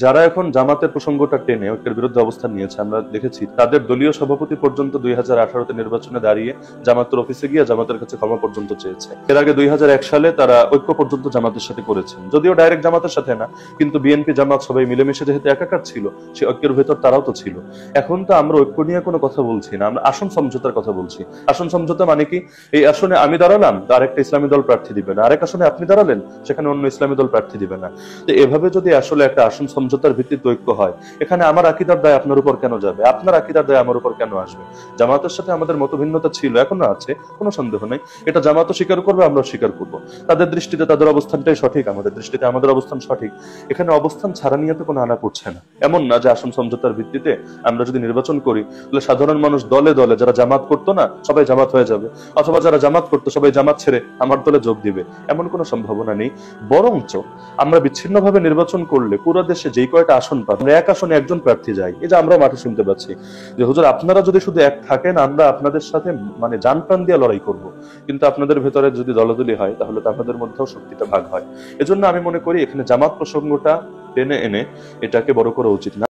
যারা এখন জামাতের প্রসঙ্গটা টেনে ঐক্যের বিরুদ্ধে অবস্থান নিয়েছে আমরা দেখেছি তাদের দলীয় সভাপতি পর্যন্ত 2018-তে নির্বাচনে দাঁড়িয়ে জামাতের অফিসে গিয়ে জামাতের কাছে ক্ষমা পর্যন্ত চেয়েছে। এর আগে 2001 সালে তারা ঐক্য পর্যন্ত জামাতের সাথে করেছেন, যদিও ডাইরেক্ট জামাতের সাথে না, কিন্তু বিএনপি জামাত সবাই মিলেমিশে যেহেতু একাকার ছিল, সে ঐক্যের ভেতর তারাও তো ছিল। এখন তো আমরা ঐক্য নিয়ে কোনো কথা বলছি না, আমরা আসন সমঝোতার কথা বলছি। আসন সমঝোতা মানে কি? এই আসনে আমি দাঁড়ালাম, আরেকটা ইসলামী দল প্রার্থী দিবে না, আরেক আসনে আপনি দাঁড়ালেন, সেখানে অন্য ইসলামী দল প্রার্থী দিবে না। তো এভাবে যদি আসলে একটা আসন সমঝোতার ভিত্তিতে ঐক্য হয়, এখানে আমার আকীদার দায় আপনার উপর কেন যাবে, আপনার আকীদার দায় আমার উপর কেন আসবে? জামাতের সাথে আমাদের মতভিন্নতা ছিল, এখনো আছে, কোনো সন্দেহ নেই। এটা জামাতও স্বীকার করবে, আমরাও স্বীকার করব। তাদের দৃষ্টিতে তাদের অবস্থানটাই সঠিক, আমাদের দৃষ্টিতে আমাদের অবস্থান সঠিক। এখানে অবস্থান ছাড়া নিয়ে তো কোনো আনা পড়ছে না। এমন না যে আসন সমঝোতার ভিত্তিতে আমরা যদি নির্বাচন করি তাহলে সাধারণ মানুষ দলে দলে, যারা জামাত করতো না সবাই জামাত হয়ে যাবে, অথবা যারা জামাত করতো সবাই জামাত ছেড়ে আমার দলে যোগ দিবে, এমন কোনো সম্ভাবনা নেই। বরঞ্চ আমরা বিচ্ছিন্নভাবে নির্বাচন করলে পুরো দেশে যেই কয়টা আসন পাবো, আমরা এক আসনে একজন প্রার্থী যাই, এই যে আমরা মাঠে শুনতে পাচ্ছি যে হুজুর আপনারা যদি শুধু এক থাকেন আমরা আপনাদের সাথে মানে জান প্রাণ দিয়ে লড়াই করব, কিন্তু আপনাদের ভেতরে যদি দলাদলি হয় তাহলে তো আপনাদের মধ্যেও শক্তিটা ভাগ হয়। এজন্য আমি মনে করি এখানে জামাত প্রসঙ্গটা টেনে এনে এটাকে বড় করা উচিত না।